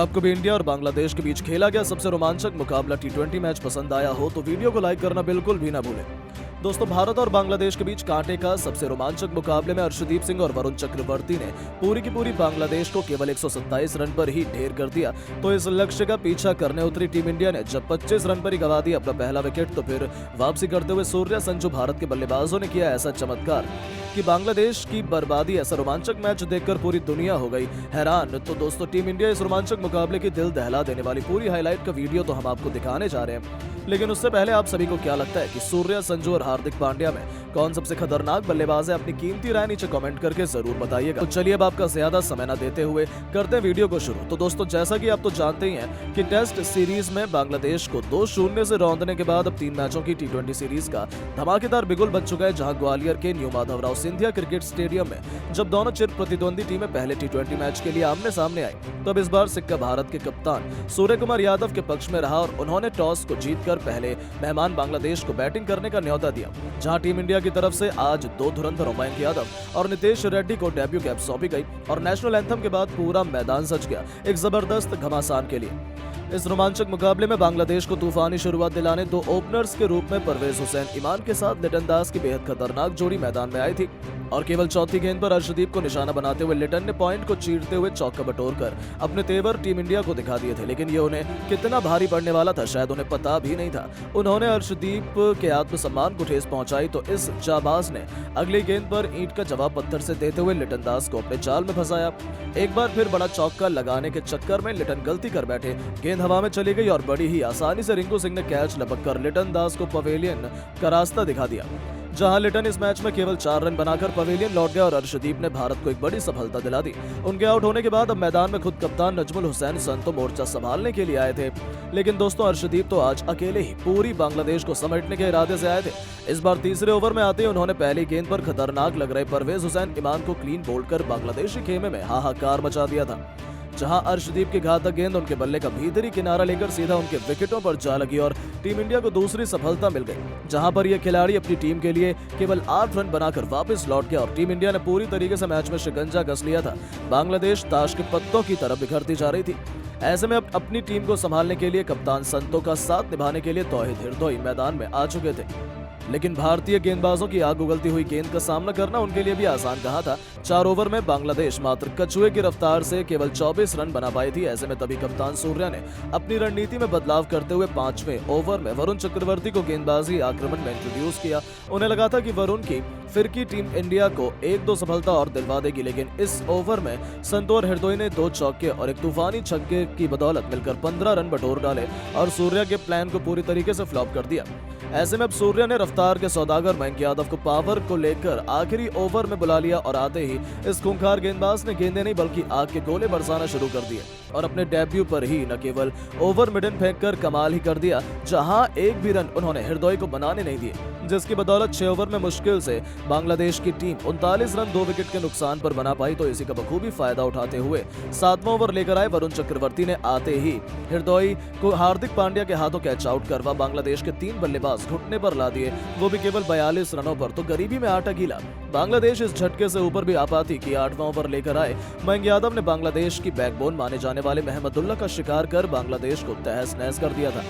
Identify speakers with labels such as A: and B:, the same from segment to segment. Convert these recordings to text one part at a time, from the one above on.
A: आपको भी इंडिया और बांग्लादेश के बीच खेला गया सबसे रोमांचक मुकाबला टी20 मैच पसंद आया हो तो वीडियो को लाइक करना बिल्कुल भी ना भूलें। दोस्तों, भारत और बांग्लादेश के बीच कांटे का सबसे रोमांचक मुकाबले में अर्शदीप सिंह और वरुण चक्रवर्ती ने पूरी की पूरी बांग्लादेश को केवल 127 रन पर ही ढेर कर दिया। तो इस लक्ष्य का पीछा करने उतरी टीम इंडिया ने जब 25 रन पर ही गंवा दिया अपना पहला विकेट, तो फिर वापसी करते हुए सूर्या संजू भारत के बल्लेबाजों ने किया ऐसा चमत्कार कि बांग्लादेश की बर्बादी। ऐसा रोमांचक मैच देखकर पूरी दुनिया हो गई हैरान। तो दोस्तों, टीम इंडिया इस रोमांचक मुकाबले की दिल दहला देने वाली पूरी हाईलाइट का वीडियो तो हम आपको दिखाने जा रहे हैं, लेकिन उससे पहले आप सभी को क्या लगता है कि सूर्या संजू और हार्दिक पांड्या में कौन सबसे खतरनाक बल्लेबाज है? अपनी कीमती राय नीचे कमेंट करके जरूर बताइएगा। तो चलिए अब आपका ज्यादा समय न देते हुए करते हैं वीडियो को शुरू। तो दोस्तों, जैसा कि आप तो जानते ही हैं कि टेस्ट सीरीज में बांग्लादेश को 2-0 से रौंदने के बाद अब 3 मैचों की टी20 सीरीज का धमाकेदार बिगुल बज चुका है, जहां ग्वालियर के new Madhavrao Scindia cricket stadium में जब दोनों चिर प्रतिद्वंदी टीमें पहले टी20 मैच के लिए आमने सामने आई, तब इस बार सिक्का भारत के कप्तान सूर्य कुमार यादव के पक्ष में रहा और उन्होंने टॉस को जीतकर पहले मेहमान बांग्लादेश को बैटिंग करने का न्योता दिया। जहां टीम इंडिया की तरफ से आज 2 धुरंधर मयंक यादव और नितेश रेड्डी को डेब्यू कैप सौंपी गई और नेशनल एंथम के बाद पूरा मैदान सज गया एक जबरदस्त घमासान के लिए। इस रोमांचक मुकाबले में बांग्लादेश को तूफानी शुरुआत दिलाने 2 ओपनर्स के रूप में परवेज हुसैन ईमान के साथ लिटन दास की बेहद खतरनाक जोड़ी मैदान में आई थी और केवल चौथी गेंद पर अर्शदीप को निशाना बनाते हुए लिटन ने पॉइंट को चीरते हुए चौका बटोरकर अपने तेवर टीम इंडिया को दिखा दिए थे। लेकिन ये उन्हें कितना भारी पड़ने वाला था शायद उन्हें पता भी नहीं था। उन्होंने अर्शदीप के आत्मसम्मान को ठेस पहुंचाई तो इस जाबाज ने अगली गेंद पर ईंट का जवाब पत्थर से देते हुए लिटन दास को अपने जाल में फंसाया। एक बार फिर बड़ा चौका लगाने के चक्कर में लिटन गलती कर बैठे, गेंद हवा में चली गई और बड़ी ही आसानी से रिंकू सिंह ने कैच लपक कर लिटन दास को पवेलियन का रास्ता दिखा दिया। जहां लिटन इस मैच में केवल 4 रन बनाकर पवेलियन लौट गया और अर्शदीप ने भारत को एक बड़ी सफलता दिला दी। उनके आउट होने के बाद अब मैदान में खुद कप्तान नजमुल हुसैन संतो मोर्चा संभालने के लिए आए थे। लेकिन दोस्तों, अर्शदीप तो आज अकेले ही पूरी बांग्लादेश को समेटने के इरादे से आए थे। इस बार तीसरे ओवर में आते ही उन्होंने पहली गेंद पर खतरनाक लग रहे परवेज हुसैन ईमान को क्लीन बोल्ड कर बांग्लादेशी खेमे में हाहाकार मचा दिया था। जहां अर्शदीप की घातक गेंद उनके बल्ले का भीतरी किनारा लेकर सीधा उनके विकेटों पर जा लगी और टीम इंडिया को दूसरी सफलता मिल गई। जहां पर यह खिलाड़ी अपनी टीम के लिए केवल 8 रन बनाकर वापस लौट गया और टीम इंडिया ने पूरी तरीके से मैच में शिकंजा कस लिया था। बांग्लादेश ताश के पत्तों की तरफ बिखरती जा रही थी। ऐसे में अब अपनी टीम को संभालने के लिए कप्तान संतो का साथ निभाने के लिए तौहीद हिरदोई मैदान में आ चुके थे। लेकिन भारतीय गेंदबाजों की आग उगलती हुई गेंद का सामना करना उनके लिए भी आसान कहा था। 4 ओवर में बांग्लादेश मात्र कछुए की रफ्तार से केवल 24 रन बना पाई थी। ऐसे में तभी कप्तान सूर्या ने अपनी रणनीति में बदलाव करते हुए 5वें ओवर में वरुण चक्रवर्ती को गेंदबाजी आक्रमण में इंट्रोड्यूस किया। उन्हें लगा था कि वरुण की फिरकी टीम इंडिया को 1-2 सफलता और दिलवा देगी, लेकिन इस ओवर में संतो और हिरदोई ने 2 चौके और एक तूफानी छक्के की बदौलत मिलकर 15 रन बटोर डाले और सूर्या के प्लान को पूरी तरीके से फ्लॉप कर दिया। ऐसे में अब सूर्या ने रफ्तार के सौदागर मयंक यादव को पावर को लेकर आखिरी ओवर में बुला लिया और आते ही इस खूंखार गेंदबाज ने गेंदें नहीं बल्कि आग के गोले बरसाना शुरू कर दिए और अपने डेब्यू पर ही न केवल ओवर मिडन फेंककर कमाल ही कर दिया, जहां एक भी रन उन्होंने हिरदोई को बनाने नहीं दिए, जिसकी बदौलत 6 ओवर में मुश्किल से बांग्लादेश की टीम 39 रन 2 विकेट के नुकसान पर बना पाई। तो इसी का बखूबी फायदा उठाते हुए 7वां ओवर लेकर आए वरुण चक्रवर्ती ने आते ही हिरदोई को हार्दिक पांड्या के हाथों कैच आउट करवा बांग्लादेश के 3 बल्लेबाज घुटने पर ला दिए, वो भी केवल 42 रनों पर। तो गरीबी में आटा गीला बांग्लादेश इस झटके से ऊपर भी आ पाती कि 8वां ओवर लेकर आए मयंक यादव ने बांग्लादेश की बैकबोन माने जाने वाले महमदुल्लाह का शिकार कर बांग्लादेश को तहस नहस कर दिया था।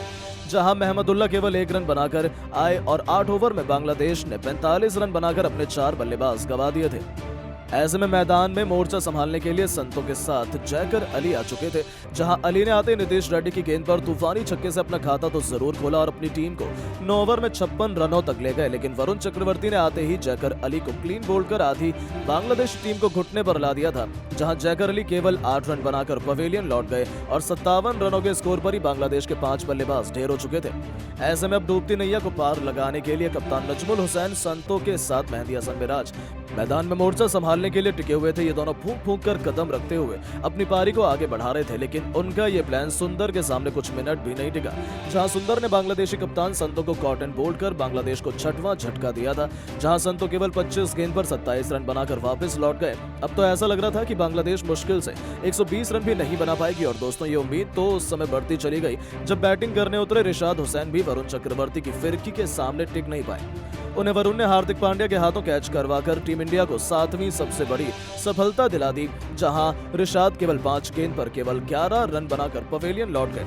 A: जहां महमदुल्लाह केवल 1 रन बनाकर आए और 8 ओवर में बांग्लादेश ने 45 रन बनाकर अपने 4 बल्लेबाज गंवा दिए थे। ऐसे में मैदान में मोर्चा संभालने के लिए संतों के साथ जयकर अली आ चुके थे। जहां अली ने आते नितेश रेड्डी की गेंद पर तूफानी छक्के से अपना खाता तो जरूर खोला और अपनी टीम को 9 ओवर में 56 रनों तक ले गए। लेकिन वरुण चक्रवर्ती ने आते ही जयकर अली को क्लीन बोल्ड कर आधी बांग्लादेश टीम को घुटने पर ला दिया था। जहां जयकर अली केवल 8 रन बनाकर पवेलियन लौट गए और 57 रनों के स्कोर पर ही बांग्लादेश के 5 बल्लेबाज ढेर हो चुके थे। ऐसे में अब डूबती नैया को पार लगाने के लिए कप्तान नजमुल हुसैन संतो के साथ मेहदी हसन मिराज मैदान में मोर्चा संभालने के लिए टिके हुए थे। ये दोनों फूंक फूंक कर कदम रखते हुए अपनी पारी को आगे बढ़ा रहे थे, लेकिन उनका ये प्लान सुंदर के सामने कुछ मिनट भी नहीं टिका। जहां सुंदर ने बांग्लादेशी कप्तान संतो को कॉटन बोल्ड कर बांग्लादेश को 6वां झटका दिया था। जहां संतो केवल 25 गेंद पर 27 रन बनाकर वापस लौट गए। अब तो ऐसा लग रहा था कि बांग्लादेश मुश्किल से 120 रन भी नहीं बना पाएगी और दोस्तों, ये उम्मीद तो उस समय बढ़ती चली गई जब बैटिंग करने उतरे रिशाद हुसैन भी वरुण चक्रवर्ती की फिरकी के सामने टिक नहीं पाए। उन्हें वरुण ने हार्दिक पांड्या के हाथों कैच करवाकर टीम टीम इंडिया को 7वीं सबसे बड़ी सफलता दिला दी, जहां रिशाद केवल 5 गेंद पर केवल 11 रन बनाकर पवेलियन लौट गए।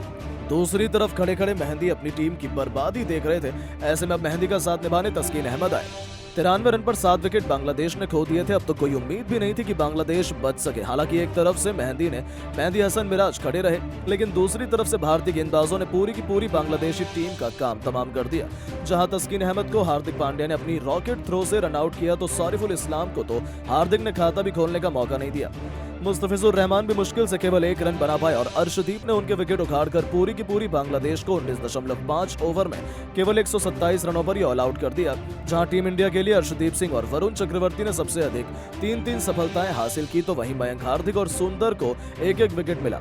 A: दूसरी तरफ खड़े खड़े मेहंदी अपनी टीम की बर्बादी देख रहे थे। ऐसे में अब मेहंदी का साथ निभाने तस्कीन अहमद आए। 93 रन पर 7 विकेट बांग्लादेश ने खो दिए थे। अब तो कोई उम्मीद भी नहीं थी कि बांग्लादेश बच सके। हालांकि एक तरफ से मेहंदी हसन मिराज खड़े रहे, लेकिन दूसरी तरफ से भारतीय गेंदबाजों ने पूरी की पूरी बांग्लादेशी टीम का काम तमाम कर दिया। जहां तस्कीन अहमद को हार्दिक पांड्या ने अपनी रॉकेट थ्रो से रन आउट किया, तो सारिफुल इस्लाम को तो हार्दिक ने खाता भी खोलने का मौका नहीं दिया। मुस्तफिजुर रहमान भी मुश्किल से केवल 1 रन बना पाए और अर्शदीप ने उनके विकेट उखाड़कर पूरी की पूरी बांग्लादेश को 19.5 ओवर में केवल 127 रनों पर ही ऑल आउट कर दिया। जहां टीम इंडिया के लिए अर्शदीप सिंह और वरुण चक्रवर्ती ने सबसे अधिक 3-3 सफलताएं हासिल की, तो वहीं मयंक हार्दिक और सुंदर को 1-1 विकेट मिला।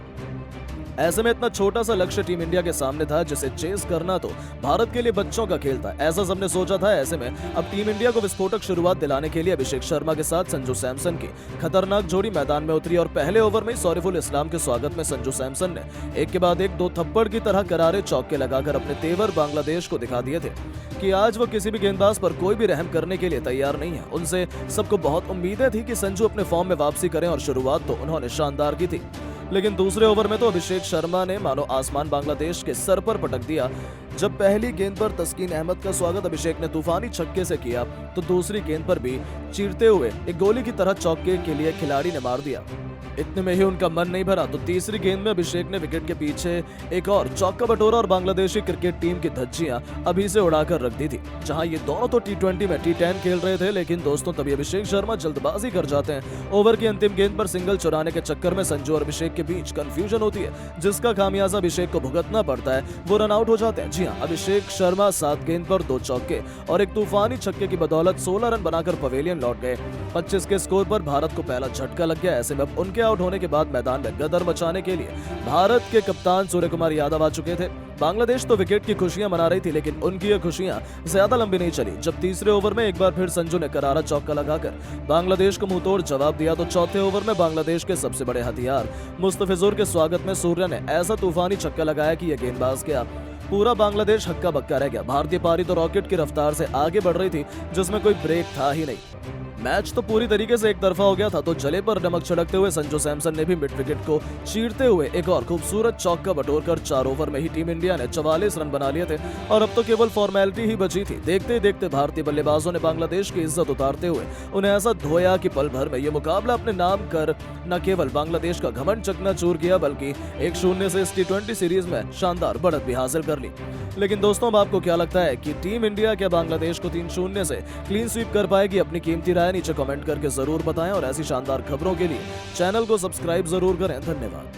A: ऐसे में इतना छोटा सा लक्ष्य टीम इंडिया के सामने था, जिसे चेस करना तो भारत के लिए बच्चों का खेल था, ऐसा सबने सोचा था। ऐसे में अब टीम इंडिया को विस्फोटक शुरुआत दिलाने के लिए अभिषेक शर्मा के साथ संजू सैमसन की खतरनाक जोड़ी मैदान में उतरी और पहले ओवर में सारिफुल इस्लाम के स्वागत में संजू सैमसन ने एक के बाद एक 2 थप्पड़ की तरह करारे चौके लगाकर अपने तेवर बांग्लादेश को दिखा दिए थे कि आज वो किसी भी गेंदबाज पर कोई भी रहम करने के लिए तैयार नहीं है। उनसे सबको बहुत उम्मीदें थी कि संजू अपने फॉर्म में वापसी करें और शुरुआत तो उन्होंने शानदार की थी, लेकिन दूसरे ओवर में तो अभिषेक शर्मा ने मानो आसमान बांग्लादेश के सर पर पटक दिया। जब पहली गेंद पर तस्कीन अहमद का स्वागत अभिषेक ने तूफानी छक्के से किया, तो दूसरी गेंद पर भी चीरते हुए एक गोली की तरह चौके के लिए खिलाड़ी ने मार दिया। इतने में ही उनका मन नहीं भरा, तो तीसरी गेंद में अभिषेक ने विकेट के पीछे एक और चौका बटोरा और बांग्लादेशी क्रिकेट टीम की धज्जियां अभी से उड़ाकर रख दी थी। जहां ये दोनों तो T20 में T10 खेल रहे थे, लेकिन दोस्तों तभी अभिषेक शर्मा जल्दबाजी कर जाते हैं। ओवर की अंतिम गेंद पर सिंगल चुराने के चक्कर में संजू और अभिषेक के बीच कंफ्यूजन होती है, जिसका खामियाजा अभिषेक को भुगतना पड़ता है। वो रन आउट हो जाते हैं। जी हाँ, अभिषेक शर्मा 7 गेंद पर 2 चौके और एक तूफानी छक्के की बदौलत 16 रन बनाकर पवेलियन लौट गए। 25 के स्कोर पर भारत को पहला झटका लग गया। ऐसे में अब उनके आउट होने के बाद मैदान में गदर मचाने के लिए भारत के कप्तान सूर्य कुमार यादव आ चुके थे। बांग्लादेश तो विकेट की खुशियां मना रही थी, लेकिन उनकी ये खुशियां ज्यादा लंबी नहीं चली। जब तीसरे ओवर में एक बार फिर संजू ने करारा चौका लगाकर बांग्लादेश को मुंहतोड़ जवाब दिया, तो चौथे ओवर में बांग्लादेश के सबसे बड़े हथियार मुस्तफिजुर के स्वागत में सूर्य ने ऐसा तूफानी छक्का लगाया कि यह गेंदबाज क्या पूरा बांग्लादेश हक्का बक्का रह गया। भारतीय पारी तो रॉकेट की रफ्तार से आगे बढ़ रही थी, जिसमें कोई ब्रेक था ही नहीं। मैच तो पूरी तरीके से एक तरफा हो गया था, तो जले पर नमक छिड़कते हुए संजू सैमसन ने भी मिड विकेट को चीरते हुए एक और खूबसूरत चौका बटोरकर 4 ओवर में ही टीम इंडिया ने 44 रन बना लिए थे और अब तो केवल फॉर्मेलिटी ही बची थी। देखते ही देखते भारतीय बल्लेबाजों ने बांग्लादेश की इज्जत उतारते हुए उन्हें ऐसा धोया कि पल भर में ये मुकाबला अपने नाम कर न केवल बांग्लादेश का घमंड चकनाचूर किया, बल्कि 1-0 से इस T20 सीरीज में शानदार बढ़त भी हासिल कर ली। लेकिन दोस्तों, अब आपको क्या लगता है कि टीम इंडिया क्या बांग्लादेश को 3-0 से क्लीन स्वीप कर पाएगी? अपनी कीमती राय नीचे कमेंट करके जरूर बताएं और ऐसी शानदार खबरों के लिए चैनल को सब्सक्राइब जरूर करें। धन्यवाद।